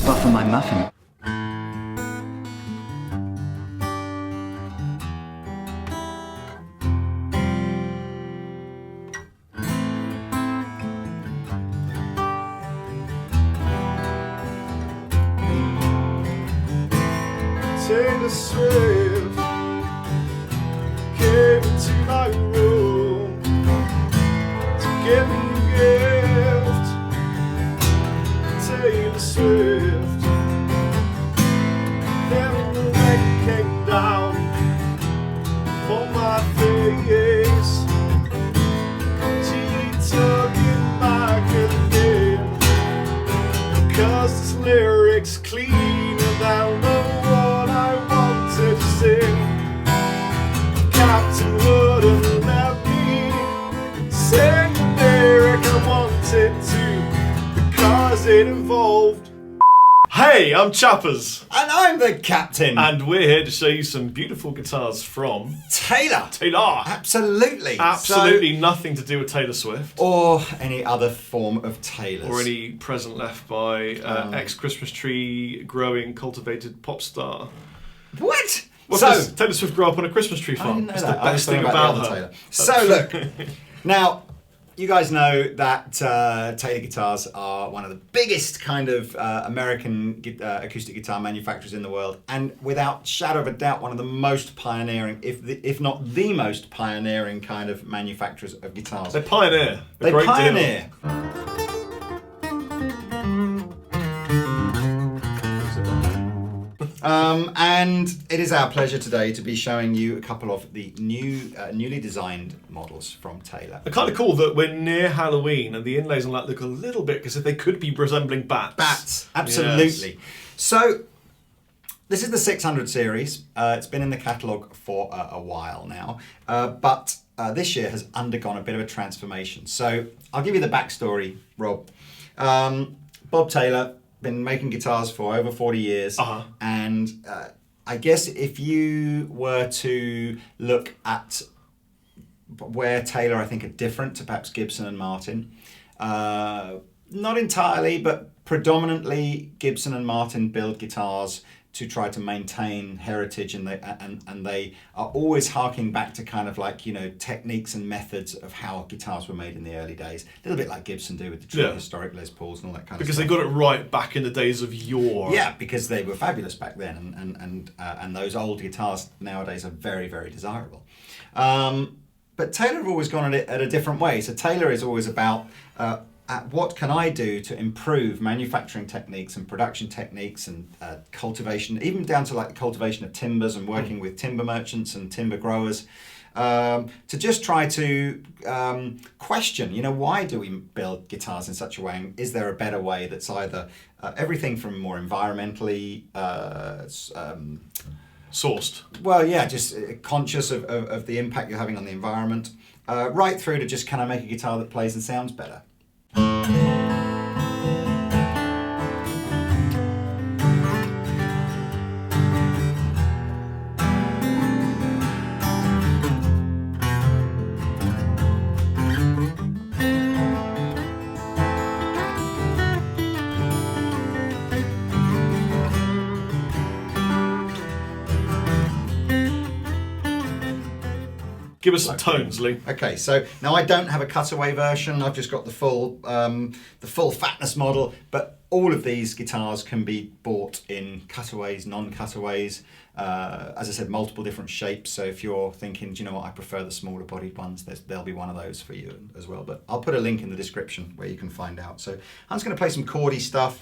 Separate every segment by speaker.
Speaker 1: What for my muffin?
Speaker 2: Taylor Swift came into my room to give me a gift. Taylor Swift. Then the rain came down on my face. She took it back again, 'cause this lyric's cleaner than the one I wanted to sing. Captain wouldn't let me sing the lyric I wanted to, because it involved. Hey, I'm Chappers.
Speaker 3: And I'm the captain.
Speaker 2: And we're here to show you some beautiful guitars from
Speaker 3: Taylor. Absolutely.
Speaker 2: Absolutely nothing to do with Taylor Swift.
Speaker 3: Or any other form of Taylors.
Speaker 2: Or any present left by ex-Christmas tree growing cultivated pop star.
Speaker 3: What?
Speaker 2: Well,
Speaker 3: so
Speaker 2: Taylor Swift grew up on a Christmas tree farm.
Speaker 3: I didn't know
Speaker 2: It's
Speaker 3: that.
Speaker 2: the
Speaker 3: I was
Speaker 2: best thing
Speaker 3: talking
Speaker 2: about
Speaker 3: the other
Speaker 2: her.
Speaker 3: Taylor. So look, now you guys know that Taylor guitars are one of the biggest kind of American acoustic guitar manufacturers in the world, and without shadow of a doubt, one of the most pioneering, if not the most pioneering kind of manufacturers of guitars.
Speaker 2: They pioneer.
Speaker 3: They
Speaker 2: Great
Speaker 3: pioneer. And it is our pleasure today to be showing you a couple of the newly designed models from Taylor.
Speaker 2: They're kind of cool that we're near Halloween and the inlays on that look a little bit as if they could be resembling bats.
Speaker 3: Bats, absolutely.
Speaker 2: Yes.
Speaker 3: So this is the 600 series. It's been in the catalogue for a while now, but this year has undergone a bit of a transformation. So I'll give you the backstory, Rob. Bob Taylor, been making guitars for over 40 years, and I guess if you were to look at where Taylor, I think, are different to perhaps Gibson and Martin, not entirely, but predominantly Gibson and Martin build guitars to try to maintain heritage, and they are always harking back to kind of like, you know, techniques and methods of how guitars were made in the early days. A little bit like Gibson do with the true historic Les Pauls and all that kind of stuff.
Speaker 2: Because they got it right back in the days of yore.
Speaker 3: Yeah, because they were fabulous back then, and those old guitars nowadays are very, very desirable. But Taylor have always gone at a different way. So Taylor is always about what can I do to improve manufacturing techniques and production techniques and cultivation, even down to like the cultivation of timbers and working with timber merchants and timber growers, to just try to question, you know, why do we build guitars in such a way? And is there a better way that's either everything from more environmentally
Speaker 2: sourced?
Speaker 3: Well, yeah, just conscious of the impact you're having on the environment, right through to just, can I make a guitar that plays and sounds better?
Speaker 2: Give us some tones, Lee.
Speaker 3: Okay, so now I don't have a cutaway version. I've just got the full fatness model, but all of these guitars can be bought in cutaways, non-cutaways. As I said, multiple different shapes. So if you're thinking, do you know what, I prefer the smaller bodied ones, there'll be one of those for you as well. But I'll put a link in the description where you can find out. So I'm just going to play some chordy stuff.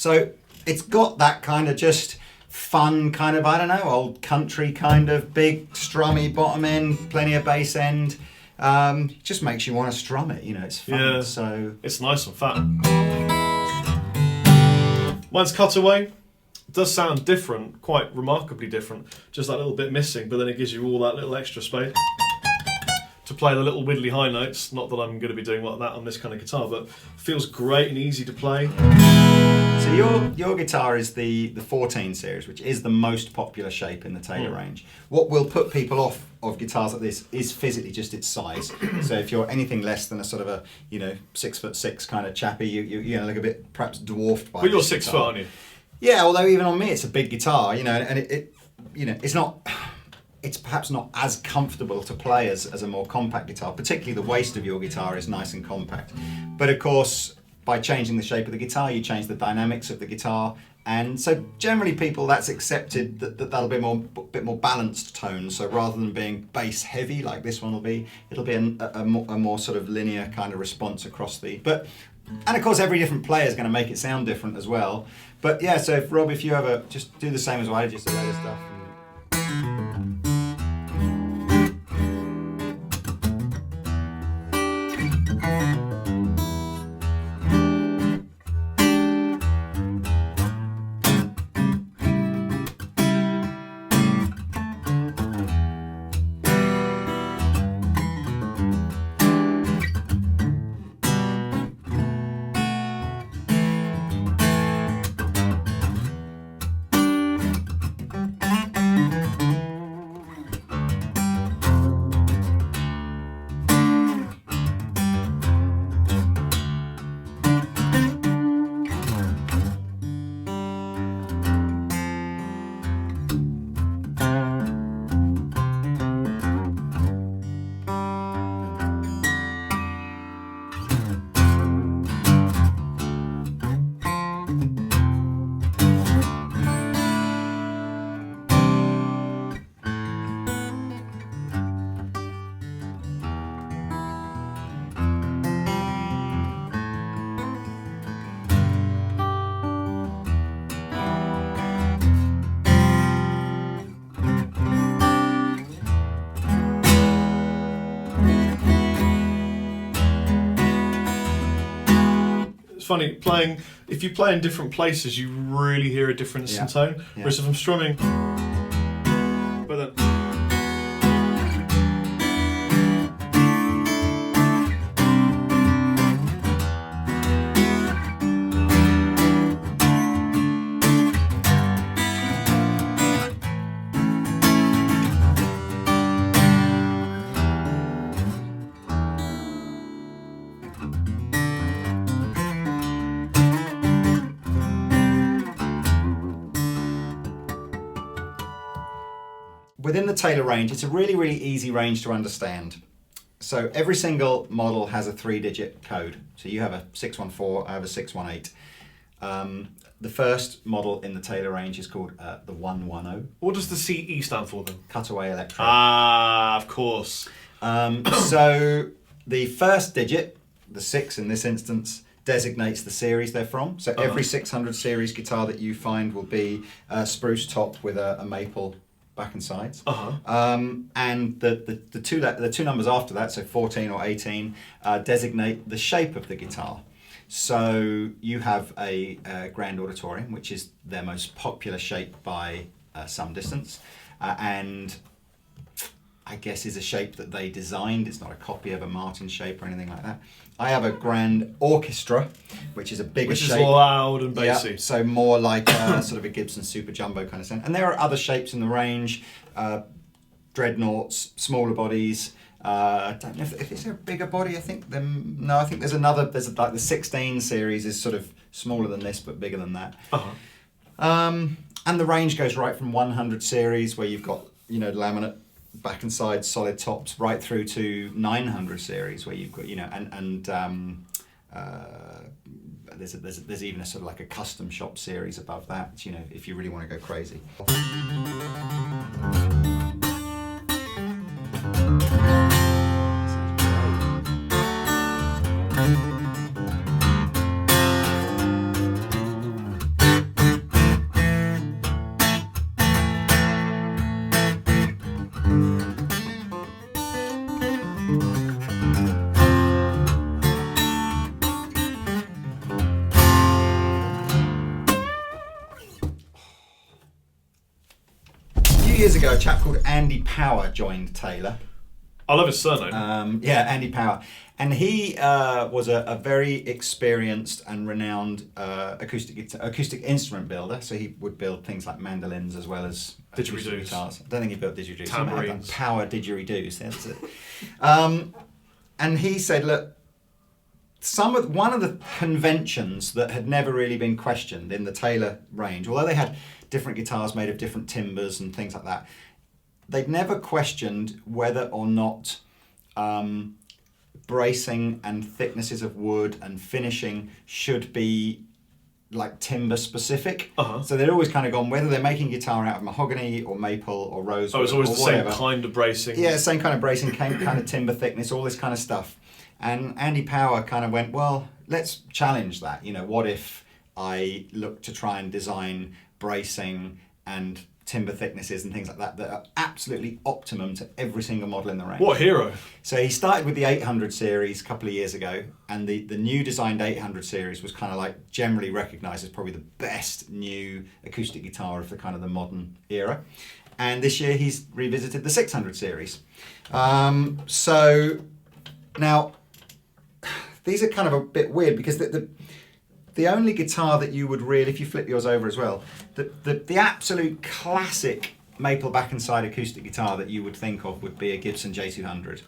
Speaker 3: So it's got that kind of just fun kind of, I don't know, old country kind of big strummy bottom end, plenty of bass end. Just makes you want to strum it, you know, it's fun.
Speaker 2: Yeah.
Speaker 3: So
Speaker 2: It's nice and fat. Mine's Cutaway. Does sound different, quite remarkably different. Just that little bit missing, but then it gives you all that little extra space to play the little widdly high notes. Not that I'm going to be doing like that on this kind of guitar, but feels great and easy to play.
Speaker 3: So your guitar is the 14 series, which is the most popular shape in the Taylor range. What will put people off of guitars like this is physically just its size. So if you're anything less than a sort of a 6'6" kind of chappy, you're going to look a bit perhaps dwarfed by.
Speaker 2: But you're
Speaker 3: this
Speaker 2: 6
Speaker 3: guitar.
Speaker 2: foot, aren't you?
Speaker 3: Yeah, although even on me it's a big guitar, you know, and it's not. It's perhaps not as comfortable to play as a more compact guitar. Particularly the waist of your guitar is nice and compact. But of course, by changing the shape of the guitar, you change the dynamics of the guitar, and so generally people that's accepted that'll be a bit more balanced tone. So rather than being bass heavy like this one will be, it'll be a more sort of linear kind of response across the. And of course, every different player is going to make it sound different as well. But yeah, so if you ever just do the same as I did, just a load of stuff.
Speaker 2: It's funny, if you play in different places, you really hear a difference in tone.
Speaker 3: Yeah.
Speaker 2: Whereas if I'm strumming, but then
Speaker 3: within the Taylor range, it's a really, really easy range to understand. So every single model has a 3-digit code. So you have a 614, I have a 618. The first model in the Taylor range is called the 110.
Speaker 2: what does the CE stand for then?
Speaker 3: Cutaway Electric.
Speaker 2: Ah, of course.
Speaker 3: So the first digit, the 6 in this instance, designates the series they're from. So every 600 series guitar that you find will be a spruce top with a maple back and sides. And the two numbers after that, so 14 or 18, designate the shape of the guitar. So you have a grand auditorium, which is their most popular shape by some distance, and I guess is a shape that they designed. It's not a copy of a Martin shape or anything like that. I have a grand orchestra, which is a bigger shape.
Speaker 2: Which is loud and bassy.
Speaker 3: Yeah, so more like sort of a Gibson Super Jumbo kind of sound. And there are other shapes in the range, dreadnoughts, smaller bodies. I don't know if is there a bigger body. I think there's another. There's like the 16 series is sort of smaller than this but bigger than that. And the range goes right from 100 series where you've got laminate back and side solid tops right through to 900 series where you've got there's even a sort of like a custom shop series above that, if you really want to go crazy. years ago, a chap called Andy Power joined Taylor.
Speaker 2: I love his surname.
Speaker 3: Andy Power. And he was a very experienced and renowned acoustic instrument builder. So he would build things like mandolins as well as
Speaker 2: didgeridoos.
Speaker 3: Guitars. I don't think he built didgeridoos.
Speaker 2: Tambourines.
Speaker 3: Power didgeridoos. That's it. And he said, look, one of the conventions that had never really been questioned in the Taylor range, although they had different guitars made of different timbers and things like that, they'd never questioned whether or not bracing and thicknesses of wood and finishing should be like timber specific. So they'd always kind of gone whether they're making guitar out of mahogany or maple or rosewood.
Speaker 2: Oh, it's always
Speaker 3: or
Speaker 2: the
Speaker 3: whatever.
Speaker 2: same kind of bracing.
Speaker 3: Yeah, same kind of bracing, kind of timber thickness, all this kind of stuff. And Andy Power kind of went, well, let's challenge that. You know, what if I look to try and design bracing and timber thicknesses and things like that that are absolutely optimum to every single model in the range.
Speaker 2: What a hero.
Speaker 3: So he started with the 800 series a couple of years ago, and the new designed 800 series was kind of like generally recognised as probably the best new acoustic guitar of the kind of the modern era. And this year he's revisited the 600 series. So now these are kind of a bit weird because the only guitar that you would really, if you flip yours over as well, the absolute classic maple back and side acoustic guitar that you would think of would be a Gibson J200,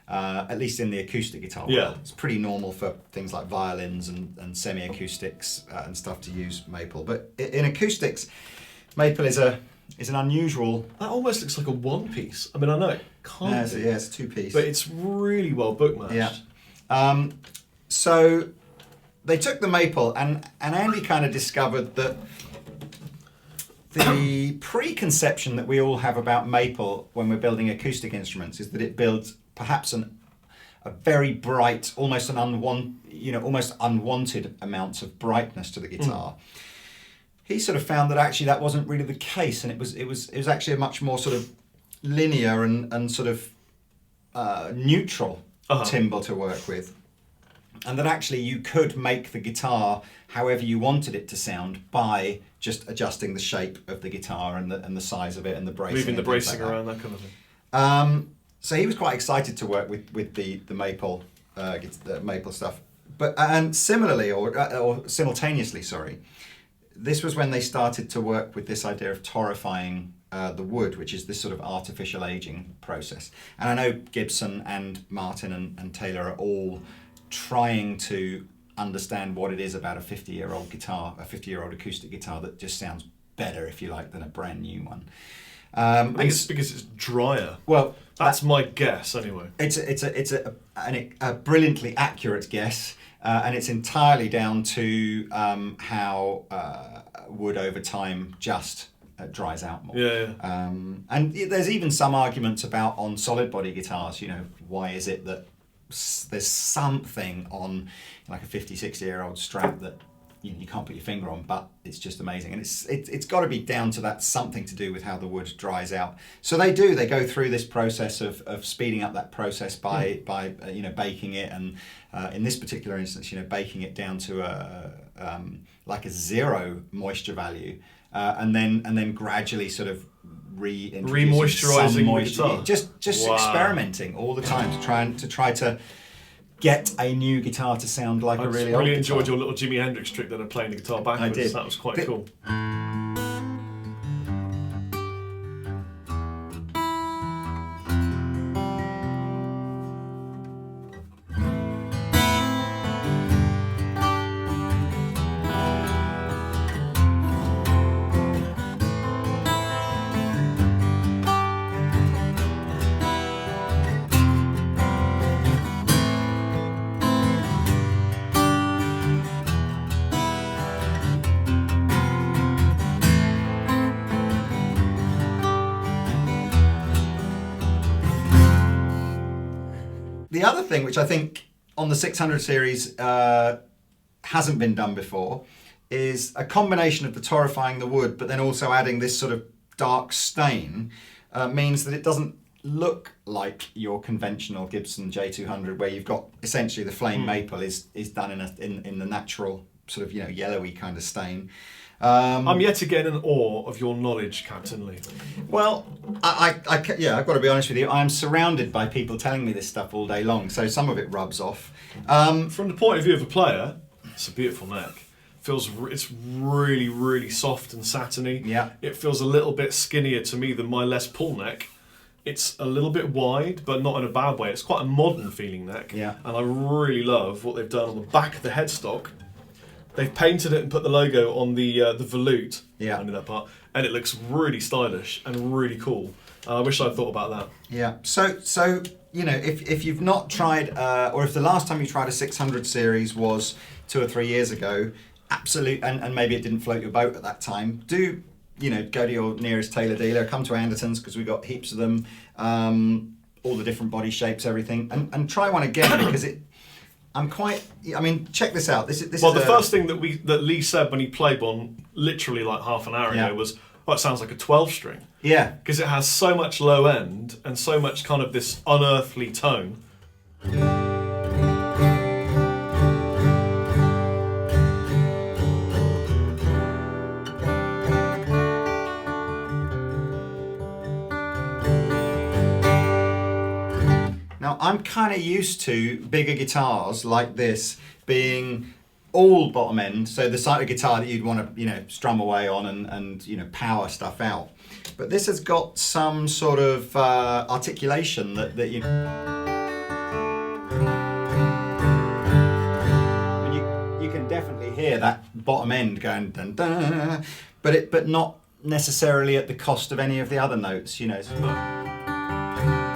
Speaker 3: at least in the acoustic guitar world.
Speaker 2: Yeah.
Speaker 3: It's pretty normal for things like violins and semi-acoustics and stuff to use maple. But in acoustics, maple is an unusual...
Speaker 2: That almost looks like a one piece. I mean, I know it can't be.
Speaker 3: Yeah, it's a two-piece.
Speaker 2: But it's really well bookmatched.
Speaker 3: Yeah. So they took the maple, and Andy kind of discovered that the preconception that we all have about maple when we're building acoustic instruments is that it builds perhaps a very bright, almost unwanted amounts of brightness to the guitar. He sort of found that actually that wasn't really the case, and it was actually a much more sort of linear and sort of neutral timbre to work with. And that actually you could make the guitar however you wanted it to sound by just adjusting the shape of the guitar and the size of it and the bracing.
Speaker 2: Moving the bracing around, that kind of thing.
Speaker 3: So he was quite excited to work with the maple the maple stuff. But and similarly or simultaneously, this was when they started to work with this idea of torrefying the wood, which is this sort of artificial aging process. And I know Gibson and Martin and Taylor are all trying to understand what it is about a 50-year-old guitar, a 50-year-old acoustic guitar that just sounds better, if you like, than a brand new one.
Speaker 2: I think it's because it's drier.
Speaker 3: Well,
Speaker 2: that's my guess, anyway.
Speaker 3: It's a brilliantly accurate guess, and it's entirely down to how wood over time just dries out more.
Speaker 2: Yeah.
Speaker 3: And there's even some arguments about on solid body guitars. You know, why is it that there's something on like a 50-60-year-old Strat that you can't put your finger on, but it's just amazing, and it's got to be down to that, something to do with how the wood dries out. So they go through this process of speeding up that process by baking it, and in this particular instance, baking it down to a zero moisture value, and then gradually sort of
Speaker 2: re-moisturizing the guitar.
Speaker 3: Just experimenting all the time to try to get a new guitar to sound like a really old guitar. I really
Speaker 2: enjoyed your little Jimi Hendrix trick then of playing the guitar backwards.
Speaker 3: I did.
Speaker 2: That was quite cool.
Speaker 3: The other thing, which I think on the 600 series hasn't been done before, is a combination of the torrefying the wood, but then also adding this sort of dark stain, means that it doesn't look like your conventional Gibson J200, where you've got essentially the flame maple is done in the natural sort of yellowy kind of stain.
Speaker 2: I'm yet again in awe of your knowledge, Captain Lee.
Speaker 3: Well, I've got to be honest with you. I am surrounded by people telling me this stuff all day long, so some of it rubs off.
Speaker 2: From the point of view of a player, it's a beautiful neck. It's really, really soft and satiny.
Speaker 3: Yeah.
Speaker 2: It feels a little bit skinnier to me than my Les Paul neck. It's a little bit wide, but not in a bad way. It's quite a modern feeling neck.
Speaker 3: Yeah.
Speaker 2: And I really love what they've done on the back of the headstock. They've painted it and put the logo on the volute.
Speaker 3: Yeah.
Speaker 2: Only that part. And it looks really stylish and really cool. I wish I'd thought about that.
Speaker 3: Yeah. So if you've not tried, or if the last time you tried a 600 series was 2 or 3 years ago, absolutely, and maybe it didn't float your boat at that time, do go to your nearest tailor dealer, come to Andertons because we've got heaps of them, all the different body shapes, everything, and try one again because check this out. This
Speaker 2: well,
Speaker 3: is
Speaker 2: the first thing that Lee said when he played one literally like half an hour ago was, it sounds like a 12-string.
Speaker 3: Yeah.
Speaker 2: Because it has so much low end and so much kind of this unearthly tone.
Speaker 3: Now, I'm kind of used to bigger guitars like this being all bottom end, so the side of guitar that you'd want to strum away on and power stuff out. But this has got some sort of articulation that you can definitely hear that bottom end going dun dun, but not necessarily at the cost of any of the other notes,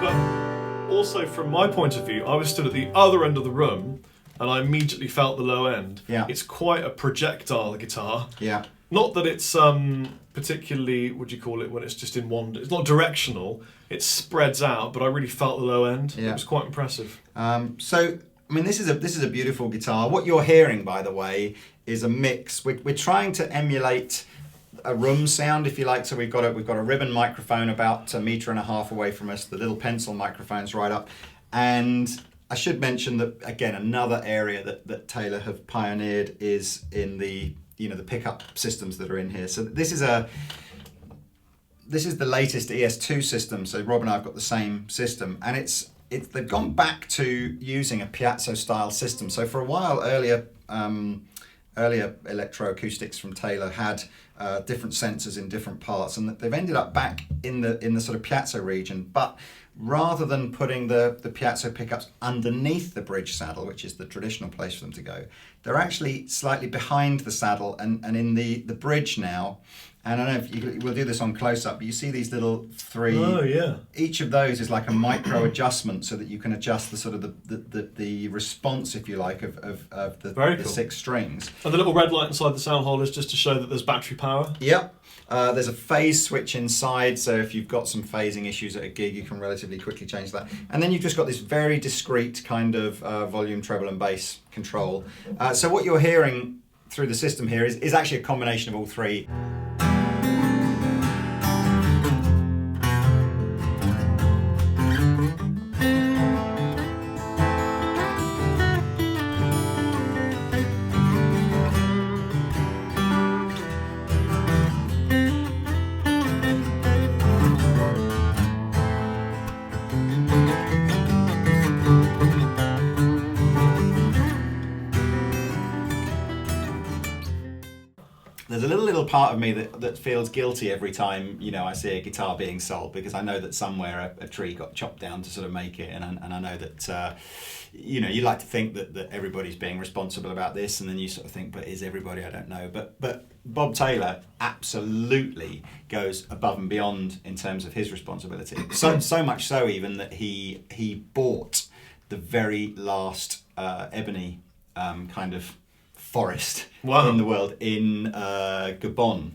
Speaker 2: But also, from my point of view, I was stood at the other end of the room and I immediately felt the low end.
Speaker 3: Yeah.
Speaker 2: It's quite a projectile guitar.
Speaker 3: Yeah.
Speaker 2: Not that it's particularly, what do you call it, when it's just in one, it's not directional, it spreads out, but I really felt the low end.
Speaker 3: Yeah.
Speaker 2: It was quite impressive.
Speaker 3: This is a beautiful guitar. What you're hearing, by the way, is a mix. We're trying to emulate a room sound, if you like. So we've got a ribbon microphone about 1.5 meters away from us. The little pencil microphone's right up, and I should mention that again, another area that Taylor have pioneered is in the pickup systems that are in here. So this is the latest ES2 system. So Rob and I have got the same system, and they've gone back to using a piezo style system. So for a while earlier electroacoustics from Taylor had different sensors in different parts, and they've ended up back in the sort of piezo region. But rather than putting the piezo pickups underneath the bridge saddle, which is the traditional place for them to go, they're actually slightly behind the saddle and in the bridge now. And I don't know if we'll do this on close-up, but you see these little 3.
Speaker 2: Oh, yeah.
Speaker 3: Each of those is like a micro adjustment so that you can adjust the sort of the response, if you like, of the 6 strings.
Speaker 2: And the little red light inside the sound hole is just to show that there's battery power?
Speaker 3: Yep. There's a phase switch inside, so if you've got some phasing issues at a gig, you can relatively quickly change that. And then you've just got this very discrete kind of volume, treble and bass control. So what you're hearing through the system here is actually a combination of all 3. There's a little part of me that feels guilty every time I see a guitar being sold, because I know that somewhere a tree got chopped down to sort of make it, and I know that you like to think that everybody's being responsible about this, and then you sort of think, but is everybody? I don't know. But Bob Taylor absolutely goes above and beyond in terms of his responsibility. So much so even that he bought the very last ebony kind of forest in the world in Gabon,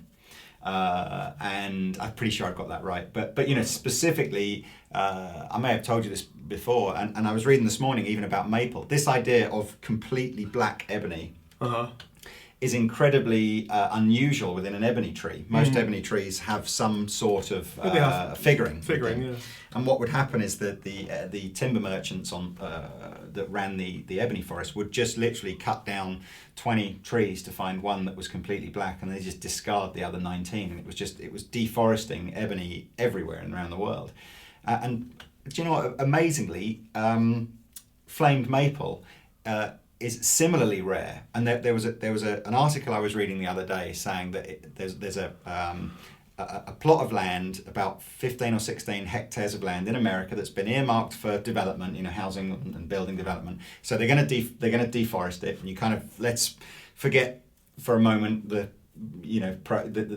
Speaker 3: and I'm pretty sure I've got that right. But specifically, I may have told you this before, and I was reading this morning even about maple. This idea of completely black ebony is incredibly unusual within an ebony tree. Most ebony trees have some sort of figuring.
Speaker 2: Figuring, yeah.
Speaker 3: And what would happen is that the timber merchants that ran the ebony forest would just literally cut down 20 trees to find one that was completely black, and they just discard the other 19. And it was deforesting ebony everywhere and around the world. And do you know what? Amazingly, flamed maple is similarly rare. And there was an article I was reading the other day saying that there's a plot of land, about 15 or 16 hectares of land in America that's been earmarked for development, housing and building development. So they're going to deforest it, and you kind of, let's forget for a moment the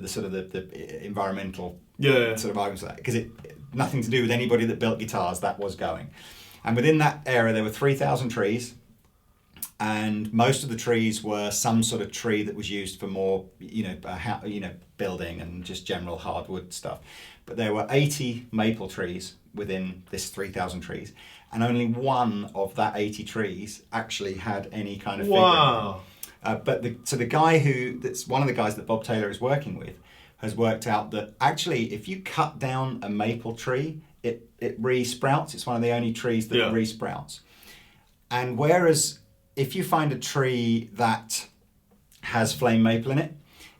Speaker 3: sort of the environmental sort of arguments for that, because it nothing to do with anybody that built guitars. That was going, and within that area there were 3,000 trees. And most of the trees were some sort of tree that was used for more, building and just general hardwood stuff. But there were 80 maple trees within this 3,000 trees, and only one of that 80 trees actually had any kind of figure.
Speaker 2: Wow.
Speaker 3: But the guy that's one of the guys that Bob Taylor is working with has worked out that actually if you cut down a maple tree, it re-sprouts. It's one of the only trees that re-sprouts. And whereas if you find a tree that has flame maple in it,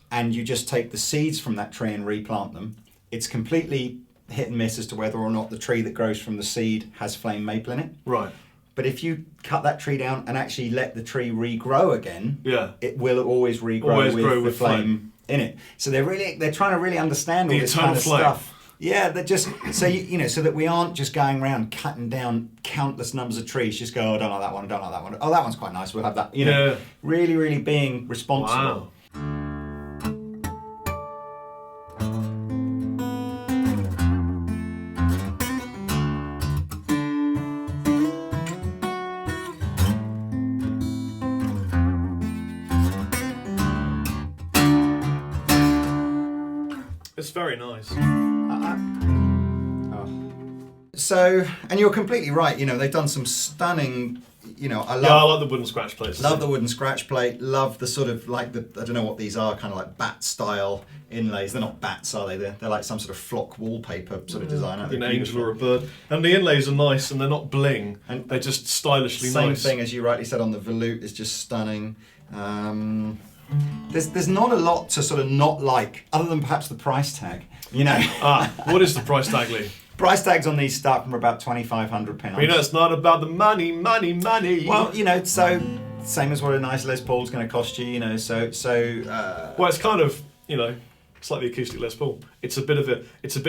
Speaker 3: and you just take the seeds from that tree and replant them, it's completely hit and miss as to whether or not the tree that grows from the seed has flame maple in it.
Speaker 2: Right.
Speaker 3: But if you cut that tree down and actually let the tree regrow again, it will always regrow with the flame in it. So they're trying to really understand all this kind of stuff. Yeah, they're just so so that we aren't just going around cutting down countless numbers of trees. Just go, I don't like that one, I don't like that one. Oh, that one's quite nice. We'll have that. Really, really being responsible.
Speaker 2: Wow. It's very nice.
Speaker 3: So, and you're completely right. They've done some stunning. I
Speaker 2: like the wooden scratch plates.
Speaker 3: Love the wooden scratch plate. Love the sort of I don't know what these are, kind of like bat style inlays. They're not bats, are they? They're like some sort of flock wallpaper sort of design.
Speaker 2: An angel or a bird. And the inlays are nice, and they're not bling. And they're just stylishly nice.
Speaker 3: Same thing as you rightly said on the volute is just stunning. There's not a lot to sort of not like, other than perhaps the price tag.
Speaker 2: What is the price tag, Lee?
Speaker 3: Price tags on these start from about £2,500.
Speaker 2: It's not about the money.
Speaker 3: Well, so same as what a nice Les Paul's going to cost you. Well,
Speaker 2: it's kind of it's like the acoustic Les Paul. It's a bit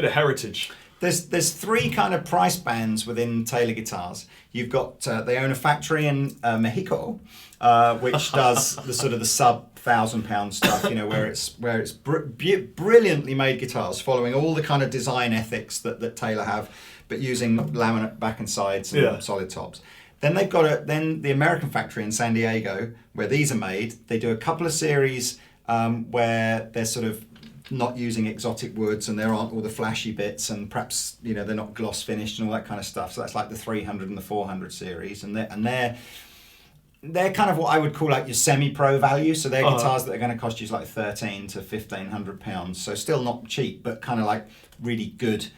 Speaker 2: of heritage.
Speaker 3: There's three kind of price bands within Taylor guitars. You've got they own a factory in Mexico, which does the sort of the sub £1,000 stuff, where it's brilliantly made guitars, following all the kind of design ethics that Taylor have, but using laminate back and sides and solid tops. Then they've got the American factory in San Diego, where these are made. They do a couple of series where they're sort of not using exotic woods, and there aren't all the flashy bits, and perhaps they're not gloss finished and all that kind of stuff. So that's like the 300 and the 400 series, and they're kind of what I would call like your semi-pro value. So they're guitars that are going to cost you like £1,300 to £1,500. So still not cheap, but kind of like really good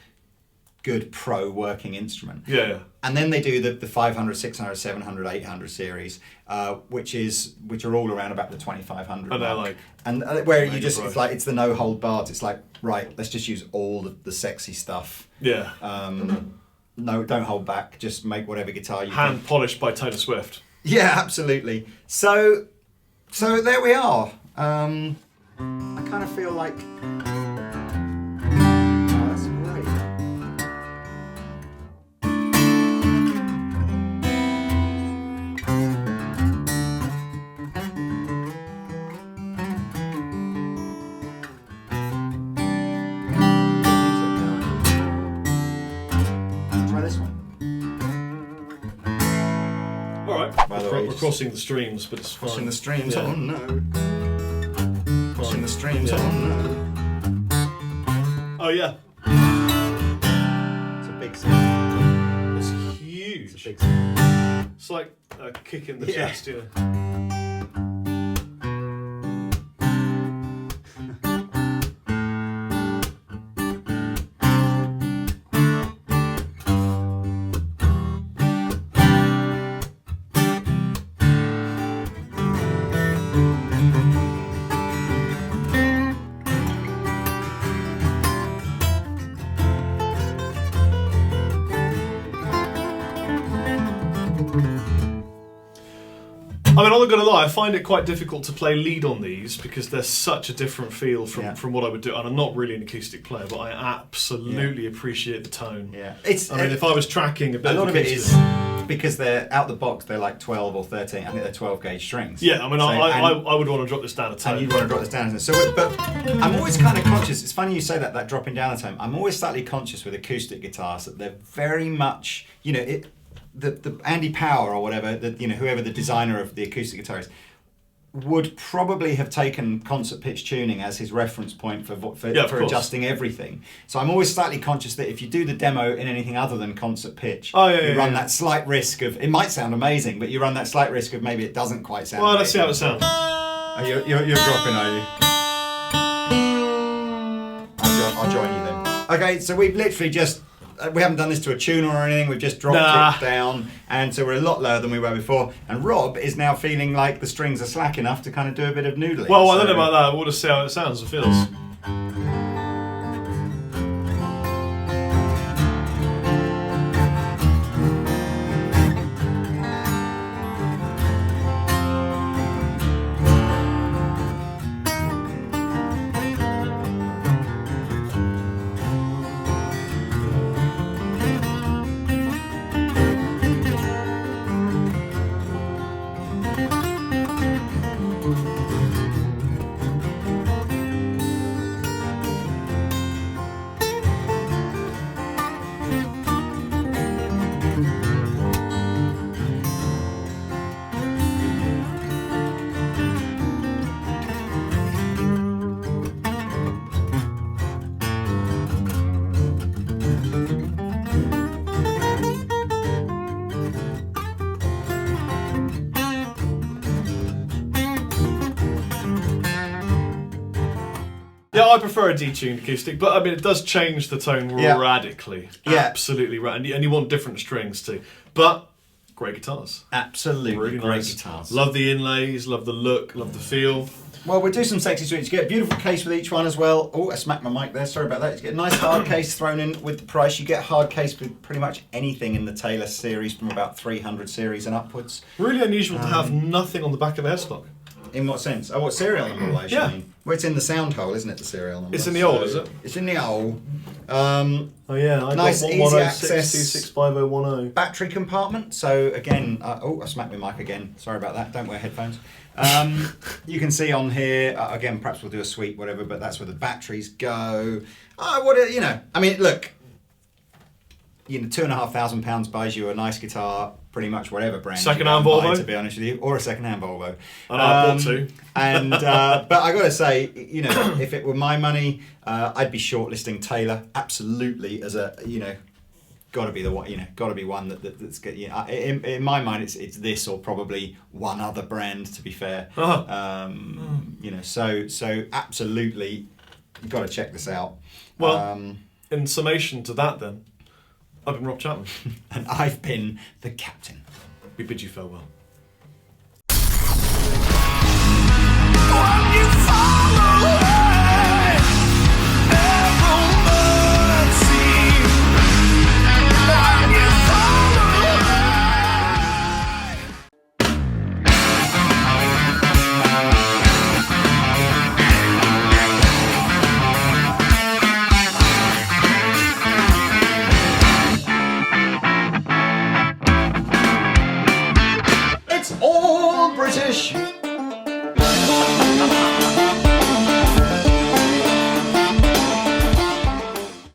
Speaker 3: pro working instrument.
Speaker 2: Yeah.
Speaker 3: And then they do the 500, 600, 700, 800 series, which are all around about the 2,500.
Speaker 2: And they're like,
Speaker 3: and where you just it's the no hold bars. It's like, right, let's just use all the sexy stuff.
Speaker 2: Yeah.
Speaker 3: No, don't hold back. Just make whatever guitar you
Speaker 2: hand polished by Taylor Swift.
Speaker 3: Yeah, absolutely. So there we are. I kind of feel like. Oh, that's great. Try this one.
Speaker 2: By the way, we're crossing the streams, but it's fine.
Speaker 3: Crossing the streams,
Speaker 2: yeah.
Speaker 3: Oh no. Crossing the streams, Oh no.
Speaker 2: Oh yeah.
Speaker 3: It's a big sound.
Speaker 2: It's huge.
Speaker 3: It's a big sound.
Speaker 2: It's like a kick in the chest, not going to lie, I find it quite difficult to play lead on these because they're such a different feel from what I would do. And I'm not really an acoustic player, but I absolutely appreciate the tone.
Speaker 3: Yeah,
Speaker 2: if I was tracking a bit
Speaker 3: lot
Speaker 2: of
Speaker 3: it
Speaker 2: acoustic,
Speaker 3: is because they're out the box. They're like 12 or 13. I think they're 12 gauge strings.
Speaker 2: Yeah, I mean, I would want to drop this down a tone.
Speaker 3: And you'd want to drop this down. So, but I'm always kind of conscious. It's funny you say that dropping down a tone. I'm always slightly conscious with acoustic guitars that they're very much, the Andy Power or whatever, whoever the designer of the acoustic guitar is, would probably have taken concert pitch tuning as his reference point for adjusting everything. So I'm always slightly conscious that if you do the demo in anything other than concert pitch, you run that slight risk of, it might sound amazing, but you run that slight risk of maybe it doesn't quite sound
Speaker 2: Well,
Speaker 3: amazing.
Speaker 2: let's see how it sounds.
Speaker 3: Oh, you're dropping, are you? I'll join you then. Okay, so we've literally just, we haven't done this to a tuner or anything, we've just dropped it down, and so we're a lot lower than we were before, and Rob is now feeling like the strings are slack enough to kind of do a bit of noodling.
Speaker 2: Well, I don't know about that, we'll just see how it sounds and feels. Yeah, I prefer a detuned acoustic, but I mean it does change the tone radically.
Speaker 3: Yeah.
Speaker 2: Absolutely right. And you want different strings too. But great guitars.
Speaker 3: Absolutely
Speaker 2: Really
Speaker 3: great
Speaker 2: nice
Speaker 3: guitars.
Speaker 2: Love the inlays, love the look, love the feel.
Speaker 3: Well, we'll do some sexy sweets. You get a beautiful case with each one as well. Oh, I smacked my mic there. Sorry about that. You get a nice hard case thrown in with the price. You get a hard case with pretty much anything in the Taylor series from about 300 series and upwards.
Speaker 2: Really unusual to have nothing on the back of a headstock.
Speaker 3: In what sense? Oh, what serial number wise you mean? Well, it's in the sound hole, isn't it, the serial number?
Speaker 2: It's in the hole, is it?
Speaker 3: It's in the hole.
Speaker 2: Oh yeah, I
Speaker 3: nice,
Speaker 2: got
Speaker 3: easy
Speaker 2: 106265010.
Speaker 3: Battery compartment. So again, I smacked my mic again. Sorry about that. Don't wear headphones. You can see on here, again, perhaps we'll do a sweep, whatever, but that's where the batteries go. I mean, look, £2,500 buys you a nice guitar, pretty much whatever brand.
Speaker 2: Second-hand Volvo,
Speaker 3: to be honest with you, or a second-hand Volvo.
Speaker 2: I know, I bought two.
Speaker 3: And but I got to say, if it were my money, I'd be shortlisting Taylor absolutely as a got to be the one. Got to be one that's good. In my mind, it's this or probably one other brand. To be fair, so absolutely, you've got to check this out.
Speaker 2: Well, in summation to that, then. I've been Rob Chapman.
Speaker 3: And I've been the captain.
Speaker 2: We bid you farewell.
Speaker 1: When you fall away, never mercy. When you fall away.
Speaker 3: It's all British.